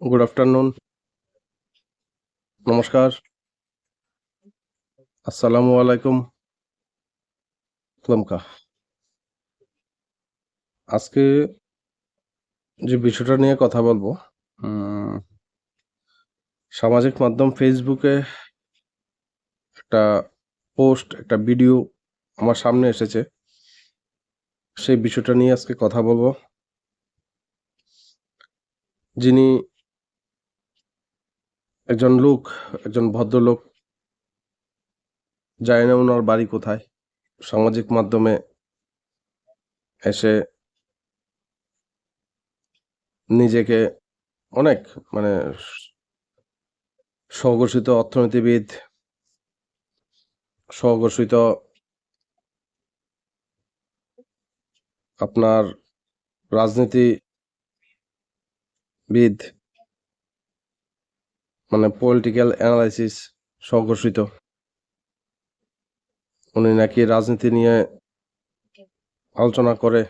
Good afternoon, নমস্কার, আসসালামু আলাইকুম, তুমকা। আজকে যে বিষয়টা নিয়ে কথা বলবো, সামাজিক মাধ্যম ফেসবুকে একটা পোস্ট, একটা ভিডিও আমার সামনে এসেছে। সেই বিষয়টা নিয়ে আজকে কথা বলবো। যিনি একজন লোক, একজন ভদ্রলোক, জানি না ওনার বাড়ি কোথায়, সামাজিক মাধ্যমে এসে নিজেকে অনেক মানে স্বঘোষিত অর্থনীতিবিদ, স্বঘোষিত আপনার রাজনীতিবিদ, মানে পলিটিক্যাল অ্যানালাইসিস স্বঘোষিত। উনি নাকি রাজনীতি নিয়ে আলোচনা করে,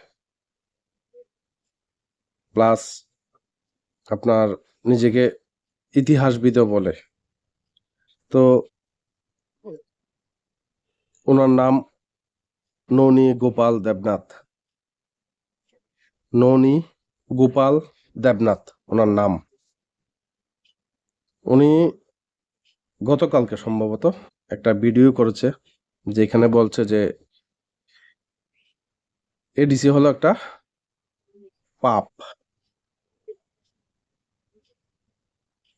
প্লাস আপনার নিজেকে ইতিহাসবিদও বলে। তো ওনার নাম ননী গোপাল দেবনাথ। ননী গোপাল দেবনাথ ওনার নাম। উনি গতকালকে সম্ভবত একটা ভিডিও করেছে, যেখানে বলছে যে এডিসি হলো একটা পাপ,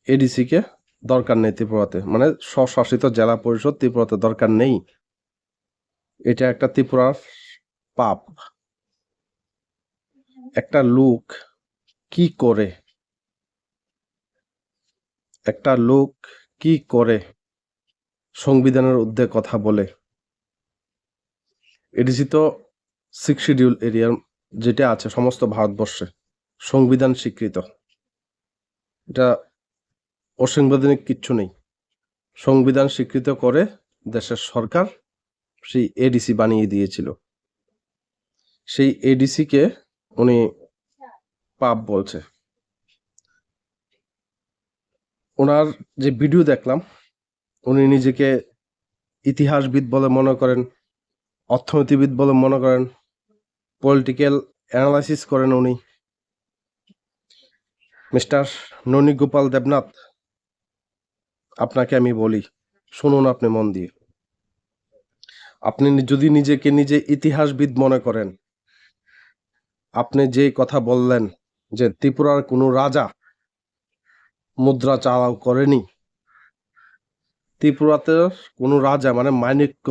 এডিসিকে দরকার নেই ত্রিপুরাতে, মানে স্বশাসিত জেলা পরিষদ ত্রিপুরাতে দরকার নেই, এটা একটা ত্রিপুরার পাপ। একটা লোক কি করে, একটা লোক কি করে সংবিধানের ঊর্ধ্বে কথা বলে? এডিসি তো 6 শিডিউল এরিয়ার যেটা আছে সমস্ত ভারতবর্ষে সংবিধান স্বীকৃত, এটা অসাংবিধানিক কিচ্ছু নেই। সংবিধান স্বীকৃত করে দেশের সরকার সেই এডিসি বানিয়ে দিয়েছিল। সেই এডিসিকে উনি পাপ বলছে। ওনার যে ভিডিও দেখলাম, উনি নিজেকে ইতিহাসবিদ বলে মনে করেন, অর্থনীতিবিদ বলে মনে করেন, পলিটিক্যাল অ্যানালাইসিস করেন উনি। মিস্টার ননী গোপাল দেবনাথ, আপনাকে আমি বলি, শুনুন আপনি মন দিয়ে। আপনি যদি নিজেকে নিজে ইতিহাসবিদ মনে করেন, আপনি যে কথা বললেন যে ত্রিপুরার কোনো রাজা মুদ্রা চালাও করেনি, ত্রিপুরাতে কোনো রাজা মানে মাণিক্য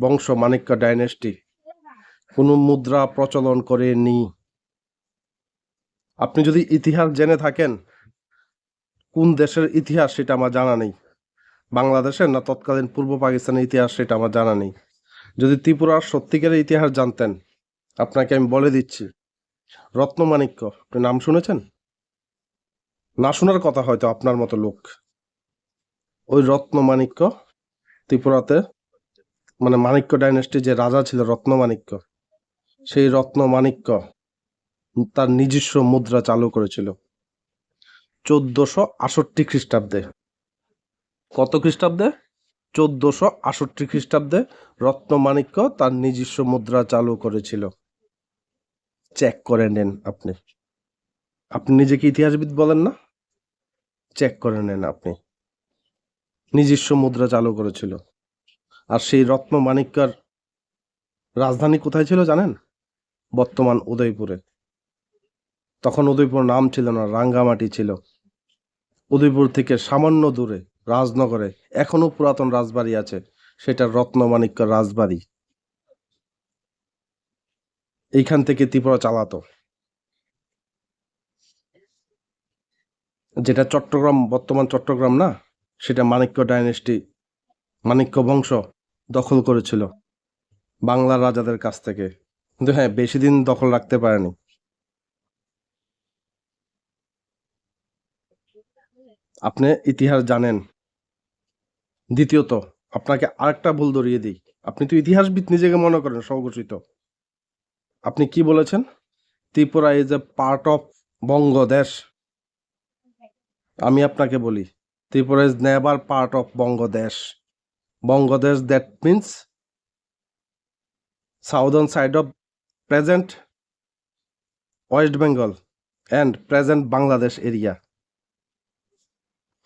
বংশ, মাণিক্য ডাইনেস্টি কোনো মুদ্রা প্রচলন করেনি। আপনি যদি ইতিহাস জেনে থাকেন, কোন দেশের ইতিহাস সেটা আমার জানা নেই, বাংলাদেশের না তৎকালীন পূর্ব পাকিস্তানের ইতিহাস সেটা আমার জানা নেই। যদি ত্রিপুরার সত্যিকারের ইতিহাস জানতেন, আপনাকে আমি বলে দিচ্ছি, রত্নমাণিক্য, আপনি নাম শুনেছেন? না শোনার কথা হয়তো আপনার মতো লোক। ওই রত্নমাণিক্য ত্রিপুরাতে, মানে মাণিক্য ডাইনেস্টি যে রাজা ছিল রত্নমাণিক্য, সেই রত্নমাণিক্য তার নিজস্ব মুদ্রা চালু করেছিল 1468 খ্রিস্টাব্দে। কত খ্রিস্টাব্দে? 1468 খ্রিস্টাব্দে রত্নমাণিক্য তার নিজস্ব মুদ্রা চালু করেছিল। চেক করে নেন আপনি। আপনি নিজেকে ইতিহাসবিদ বলেন না? চেক করে নেন আপনি। নিজস্ব মুদ্রা চালু করেছিল। আর সেই রত্নমাণিক্যর রাজধানী কোথায় ছিল জানেন? বর্তমান উদয়পুরে। তখন উদয়পুর নাম ছিল না, রাঙ্গামাটি ছিল। উদয়পুর থেকে সামান্য দূরে রাজনগরে এখনো পুরাতন রাজবাড়ি আছে, সেটা রত্নমাণিক্য রাজবাড়ি। এইখান থেকে ত্রিপুরা চালাতো। যেটা চট্টগ্রাম, বর্তমান চট্টগ্রাম না, সেটা মাণিক্য ডাইনেস্টি, মাণিক্য বংশ দখল করেছিল বাংলার রাজাদের কাছ থেকে। কিন্তু হ্যাঁ, বেশি দিন দখল রাখতে পারেনি। আপনি ইতিহাস জানেন। দ্বিতীয়ত, আপনাকে আরেকটা ভুল ধরিয়ে দিই। আপনি তো ইতিহাসবিদ নিজেকে মনে করেন, স্বঘোষিত। আপনি কি বলেছেন? Tripura is a part of Bangadesh. আমি আপনাকে বলি, Tripura is never part of Bangadesh. Bangadesh that means southern side of present West Bengal and present Bangladesh area.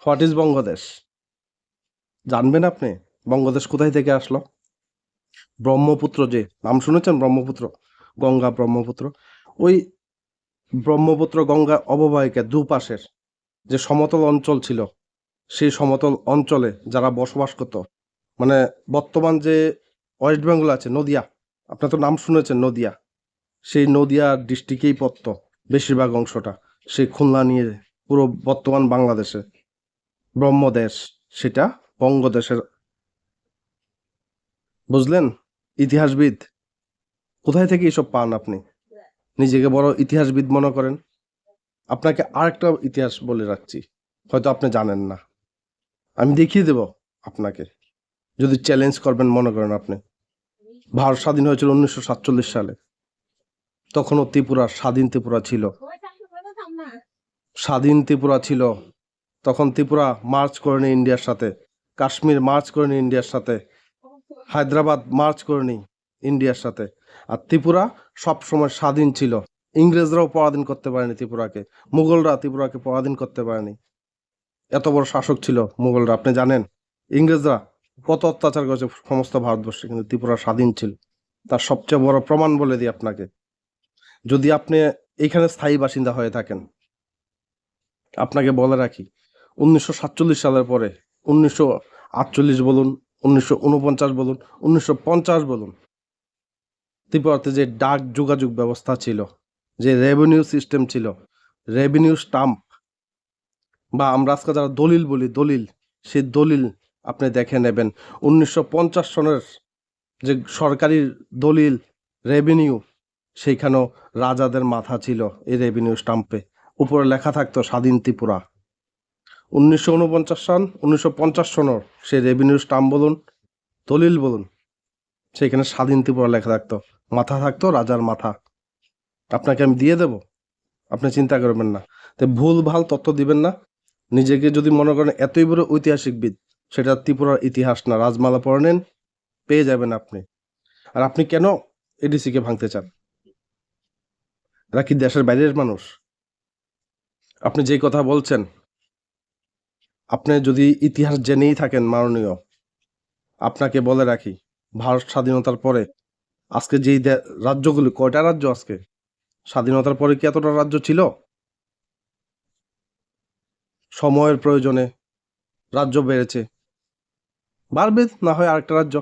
What is Bangadesh? জানবেন আপনি বঙ্গদেশ কোথায় থেকে আসলো? ব্রহ্মপুত্র, যে নাম শুনেছেন ব্রহ্মপুত্র, গঙ্গা ব্রহ্মপুত্র, ওই ব্রহ্মপুত্র গঙ্গা অববাহিকার দুপাশের যে সমতল অঞ্চল ছিল, সেই সমতল অঞ্চলে যারা বসবাস করত, মানে বর্তমান যে ওয়েস্ট বেঙ্গল আছে, নদিয়া, আপনার তো নাম শুনেছেন নদিয়া, সেই নদিয়া ডিস্ট্রিক্টেই পড়তো বেশিরভাগ অংশটা, সেই খুলনা নিয়ে পুরো বর্তমান বাংলাদেশে ব্রহ্মদেশ, সেটা বঙ্গদেশের। বুঝলেন? ইতিহাসবিদ কোথায় থেকে এসব পান আপনি? নিজেকে বড় ইতিহাসবিদ মনে করেন। আপনাকে আরেকটা ইতিহাস বলে রাখছি, হয়তো আপনি জানেন না, আমি দেখিয়ে দেব আপনাকে, যদি চ্যালেঞ্জ করবেন মনে করেন আপনি। ভারত স্বাধীন হয়েছিল 1947 সালে, তখনও ত্রিপুরা স্বাধীন ত্রিপুরা ছিল, স্বাধীন ত্রিপুরা ছিল। তখন ত্রিপুরা মার্চ করেনি ইন্ডিয়ার সাথে, কাশ্মীর মার্চ করেনি ইন্ডিয়ার সাথে, হায়দ্রাবাদ মার্চ করেনি ইন্ডিয়ার সাথে, আর ত্রিপুরা সবসময় স্বাধীন ছিল। ইংরেজরাও পরাধীন করতে পারেনি ত্রিপুরাকে, মুঘলরা ত্রিপুরাকে পরাধীন করতে পারেনি। এত বড় শাসক ছিল মুঘলরা, আপনি জানেন? ইংরেজরা কত অত্যাচার করেছে সমস্ত ভারতবর্ষে, কিন্তু ত্রিপুরা স্বাধীন ছিল। তার সবচেয়ে বড় প্রমাণ বলে দিই আপনাকে, যদি আপনি এইখানে স্থায়ী বাসিন্দা হয়ে থাকেন, আপনাকে বলে রাখি, 1947 সালের পরে 1948 বলুন, 1949 বলুন, 1950 বলুন, ত্রিপুরাতে যে ডাক যোগাযোগ ব্যবস্থা ছিল, যে রেভিনিউ সিস্টেম ছিল, রেভিনিউ স্টাম্প, বা আমরা আজকে যারা দলিল বলি, দলিল, সেই দলিল আপনি দেখে নেবেন। 1950 সনের যে সরকারি দলিল, রেভিনিউ, সেইখানেও রাজাদের মাথা ছিল এই রেভিনিউ স্টাম্পে, উপরে লেখা থাকতো স্বাধীন ত্রিপুরা। 1949 সন, 1950 সনের সেই রেভিনিউ স্টাম্প বলুন, দলিল বলুন, সেইখানে স্বাধীন ত্রিপুরা লেখা থাকতো, মাথা থাকতো রাজার মাথা। আপনাকে আমি দিয়ে দেব, আপনি চিন্তা করবেন না। তো ভুল ভাল তথ্য দিবেন না। নিজেকে যদি মনে করেন এতই বড় ঐতিহাসিকবিদ, সেটা ত্রিপুরার ইতিহাস না, রাজমালা পড়ে নেন, পেয়ে যাবেন আপনি। আর আপনি কেন এডিসিকে ভাঙতে চান? এরা কি দেশের বাইরের মানুষ? আপনি যে কথা বলছেন, আপনি যদি ইতিহাস জেনেই থাকেন মাননীয়, আপনাকে বলে রাখি, ভারত স্বাধীনতার পরে আজকে যেই রাজ্যগুলি, কয়টা রাজ্য আজকে? স্বাধীনতার পরে কি এতটা রাজ্য ছিল? সময়ের প্রয়োজনে রাজ্য বেড়েছে, বাড়বে না হয় আরেকটা রাজ্য।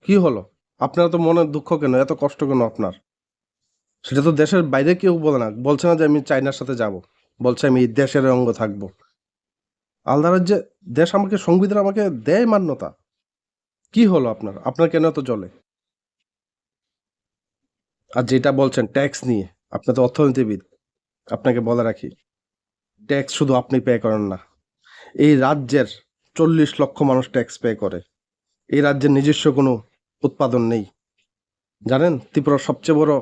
কি হলো? আপনার তো মনে দুঃখ কেন, এত কষ্ট কেন আপনার? সেটা তো দেশের বাইরে কেউ বলে না, বলছে না যে আমি চাইনার সাথে যাব, বলছে আমি এই দেশের অঙ্গ থাকবো। আলাদা রাজ্যে দেশ আমাকে, সংবিধান আমাকে দেয় মান্যতা। কি হলো আপনার? আপনার কেন এত জ্বলে? আর যেটা বলছেন ট্যাক্স নিয়ে, আপনি তো অর্থনীতিবিদ, আপনাকে বলে রাখি, ট্যাক্স শুধু আপনি পে করেন না, এই রাজ্যের 40 লক্ষ মানুষ ট্যাক্স পে করে। এই রাজ্যের নিজস্ব কোনো উৎপাদন নেই। জানেন ত্রিপুরার সবচেয়ে বড়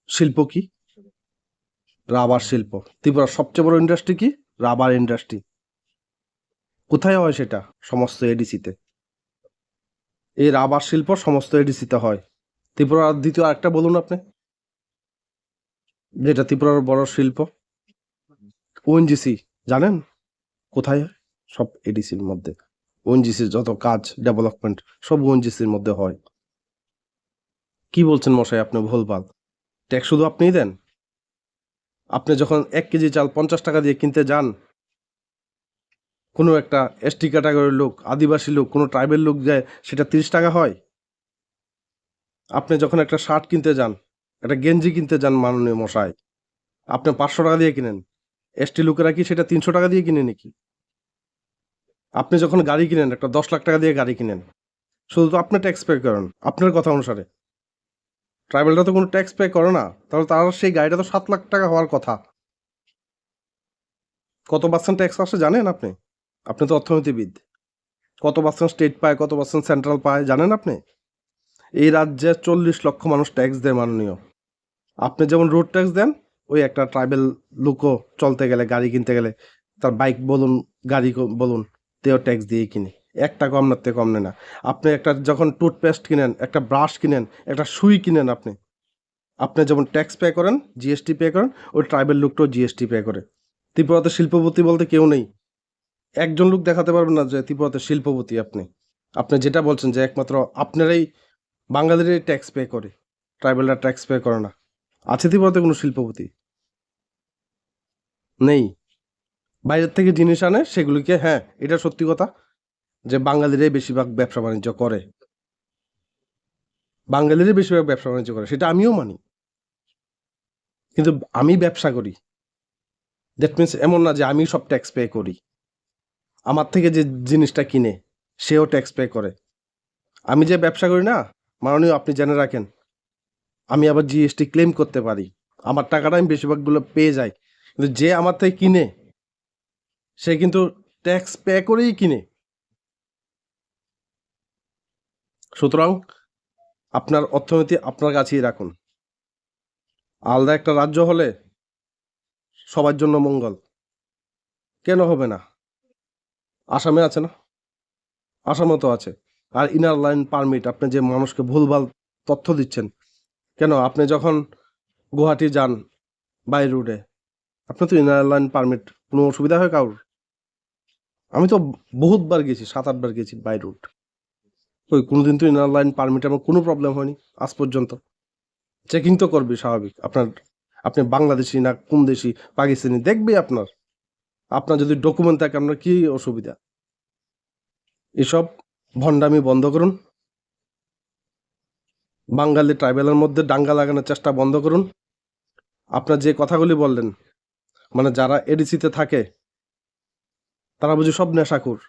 শিল্প কি? রাবার শিল্প। ত্রিপুরার সবচেয়ে বড় ইন্ডাস্ট্রি কি? Rubber industry. কোথায় হয় সেটা? সমস্ত এডিসিতে। এই রাবার শিল্প সমস্ত এডিসিতে হয়। ত্রিপুরার দ্বিতীয় আরেকটা বলুন আপনি, যেটা ত্রিপুরার বড় শিল্প। ওএনজিসি জানেন কোথায় হয়? সব এডিসির মধ্যে। ওএনজিসির যত কাজ, ডেভেলপমেন্ট, সব ওএনজিসির মধ্যে হয়। কি বলছেন মশাই আপনি ভুলভাল? ট্যাক্স শুধু আপনিই দেন? আপনি যখন 1 কেজি চাল 50 টাকা দিয়ে কিনতে যান, কোনো একটা এসটি ক্যাটাগরির লোক, আদিবাসী লোক, কোনো ট্রাইবেল লোক যায়, সেটা 30 টাকা হয়। আপনি যখন একটা শার্ট কিনতে যান, একটা গেঞ্জি কিনতে যান মাননীয় মশাই, আপনি 500 টাকা দিয়ে কিনেন। এসটি লোকেরা কি সেটা 300 টাকা দিয়ে কিনে নাকি? আপনি যখন গাড়ি কিনেন, একটা 10 লাখ টাকা দিয়ে গাড়ি কিনেন, শুধু তো আপনি ট্যাক্স পে করেন আপনার কথা অনুসারে। ট্রাইবেলরা তো কোনো ট্যাক্স পে করে না, তাহলে তার সেই গাড়িটা তো 7 লাখ টাকা হওয়ার কথা। কত পার্সেন্ট ট্যাক্স আসে জানেন আপনি? আপনি তো অর্থনীতিবিদ। কত পার্সেন্ট স্টেট পায়, কত পার্সেন্ট সেন্ট্রাল পায় জানেন আপনি? এই রাজ্যে 40 লক্ষ মানুষ ট্যাক্স দেয় মাননীয়। আপনি যেমন রোড ট্যাক্স দেন, ওই একটা ট্রাইবেল লোকও চলতে গেলে, গাড়ি কিনতে গেলে তার বাইক বলুন, গাড়ি বলুন, তেও ট্যাক্স দিয়ে কিনে, 1 টাকা আপনার থেকে কম নেয় না। আপনি একটা যখন টুথপেস্ট কিনেন, একটা ব্রাশ কিনেন, একটা সুই কিনেন, আপনি যেমন ট্যাক্স পে করেন, জিএসটি পে করেন, ওই ট্রাইবেল লোকটাও জিএসটি পে করে। ত্রিপুরাতে শিল্পপতি বলতে কেউ নেই। একজন লোক দেখাতে পারবেন না যে ত্রিপুরাতে শিল্পপতি আপনি। আপনি যেটা বলছেন যে একমাত্র আপনারাই বাঙালিরাই ট্যাক্স পে করে, ট্রাইবেলরা ট্যাক্স পে করে না। আছে ত্রিপুরাতে কোনো শিল্পপতি? নেই। বাইরের থেকে জিনিস আনে, সেগুলিকে, হ্যাঁ এটা সত্যি কথা যে বাঙালিরাই বেশিরভাগ ব্যবসা বাণিজ্য করে, বাঙালিরাই বেশিরভাগ ব্যবসা বাণিজ্য করে, সেটা আমিও মানি। কিন্তু আমি ব্যবসা করি, দ্যাট মিনস এমন না যে আমি সব ট্যাক্স পে করি। আমার থেকে যে জিনিসটা কিনে সেও ট্যাক্স পে করে। আমি যে ব্যবসা করি না, মাননীয় আপনি জেনে রাখেন, আমি আবার জিএসটি ক্লেম করতে পারি। আমার টাকাটা আমি বেশিরভাগগুলো পেয়ে যাই। কিন্তু যে আমার থেকে কিনে সে কিন্তু ট্যাক্স পে করেই কিনে। সুতরাং আপনার অর্থনীতি আপনার কাছেই রাখুন। আলাদা একটা রাজ্য হলে সবার জন্য মঙ্গল। কেন হবে না? আসামে আছে না? আসামও তো আছে। আর ইনার লাইন পারমিট, আপনি যে মানুষকে ভুলভাল তথ্য দিচ্ছেন, কেন আপনি যখন গুয়াহাটি যান বাই রোডে, আপনি তো ইনার লাইন পারমিট, কোনো অসুবিধা হয় কারোর? আমি তো বহুতবার গেছি, 7-8 বার গেছি বাই রোড, ওই কোনোদিন তো ইনার লাইন পারমিট আমার কোনো প্রবলেম হয়নি আজ পর্যন্ত। চেকিং তো করবি স্বাভাবিক, আপনি বাংলাদেশি না কোন দেশি, পাকিস্তানি দেখবি আপনার। আপনার যদি ডকুমেন্ট থাকে আপনার কি অসুবিধা? এসব ভণ্ডামি বন্ধ করুন। বাঙালি ট্রাইবেলের মধ্যে দাঙ্গা লাগানোর চেষ্টা বন্ধ করুন। আপনার যে কথাগুলি বললেন, মানে যারা এডিসিতে থাকে তারা বুঝি সব নেশাখোর,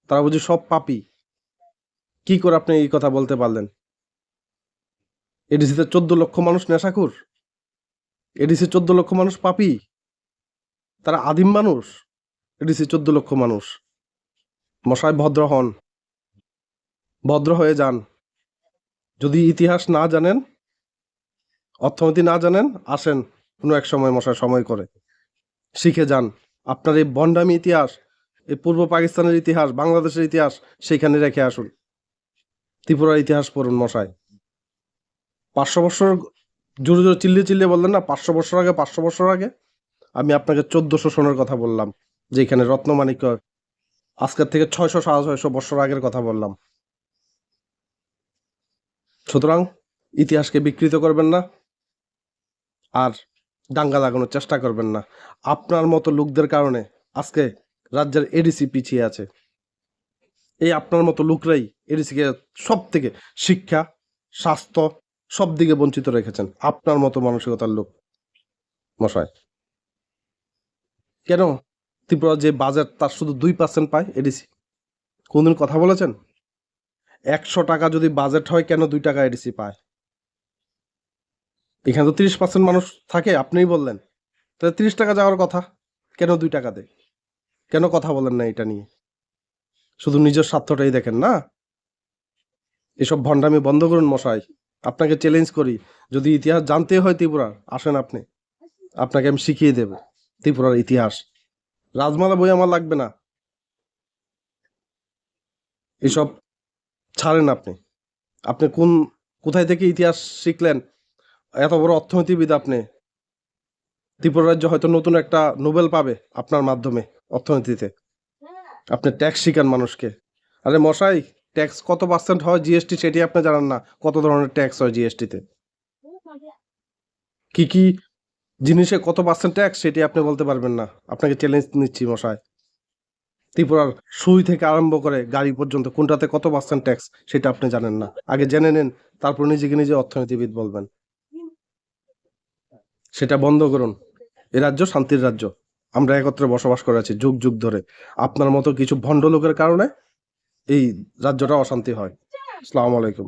তারা বুঝি সব পাপী। কি করে আপনি এই কথা বলতে পারলেন? এডিসিতে 14 লক্ষ মানুষ নেশাখোর, এডিসি 14 লক্ষ মানুষ পাপী, তারা আদিম মানুষ। এডিসি 14 লক্ষ মানুষ। মশাই ভদ্র হন, ভদ্র হয়ে যান। যদি ইতিহাস না জানেন, অর্থনীতি না জানেন, আসেন কোনো এক সময় মশাই সময় করে শিখে যান। আপনার এই ভণ্ডামি ইতিহাস, এই পূর্ব পাকিস্তানের ইতিহাস, বাংলাদেশের ইতিহাস সেইখানে রেখে আসুন। ত্রিপুরার ইতিহাস পড়ুন মশাই। 500 বছর জোরে জোরে চিল্লিয়ে চিল্লিয়ে বললেন না, 500 বছর আগে, 500 বছর আগে। আমি আপনাকে 1400 সনের কথা বললাম, যেখানে রত্নমাণিক্য, আজকের থেকে 600-650 বছর আগের কথা বললাম। সুতরাং ইতিহাসকে বিকৃত করবেন না, আর দাঙ্গা লাগানোর চেষ্টা করবেন না। আপনার মতো লোকদের কারণে আজকে রাজ্যের এডিসি পিছিয়ে আছে। এই আপনার মতো লোকরাই এডিসিকে সব থেকে শিক্ষা, স্বাস্থ্য সব দিকে বঞ্চিত রেখেছেন। আপনার মতো মানসিকতার লোক মশাই। কেন ত্রিপুরা যে বাজেট তার শুধু 2% পায় এডিসি? কোনদিন কথা বলেছেন? 100 টাকা যদি বাজেট হয়, কেন 2 টাকা এডিসি পায়? এখানে তো 30% মানুষ থাকে, আপনিই বললেন। তাহলে 30 টাকা যাওয়ার কথা, কেন 2 টাকা দেয়? কেন কথা বলেন না এটা নিয়ে? শুধু নিজের স্বার্থটাই দেখেন না। এসব ভণ্ডামি বন্ধ করুন মশাই। আপনাকে চ্যালেঞ্জ করি, যদি ইতিহাস জানতে হয় ত্রিপুরার, আসেন আপনি, আপনাকে আমি শিখিয়ে দেব ত্রিপুরার ইতিহাস। রাজমালা বই আমার লাগবে না, এসব ছাড়েন আপনি। আপনি কোথায় থেকে ইতিহাস শিখলেন? এত বড় অর্থনীতিবিদ আপনি। ত্রিপুরা রাজ্য হয়তো নতুন একটা নোবেল পাবে আপনার মাধ্যমে অর্থনীতিতে। আপনি ট্যাক্স শিখান মানুষকে। আরে মশাই, ট্যাক্স কত পার্সেন্ট হয় জিএসটি সেটি আপনি জানেন না? কত ধরনের ট্যাক্স হয় জিএসটিতে, কি কি জিনিসে কত পার্সেন্ট ট্যাক্স সেটি আপনি বলতে পারবেন না? আপনাকে চ্যালেঞ্জ নিচ্ছি মশাই। ত্রিপুরার সুই থেকে আরম্ভ করে গাড়ি পর্যন্ত কোনটাতে কত পার্সেন্ট ট্যাক্স সেটা আপনি জানেন না? আগে জেনে নেন, তারপর নিজেকে নিজে অর্থনীতিবিদ বলবেন। সেটা বন্ধ করুন। এ রাজ্য শান্তির রাজ্য, আমরা একত্রে বসবাস করে আছি যুগ যুগ ধরে। আপনার মতো কিছু ভণ্ড লোকের কারণে এই রাজ্যটা অশান্তি হয়। আসসালামু আলাইকুম।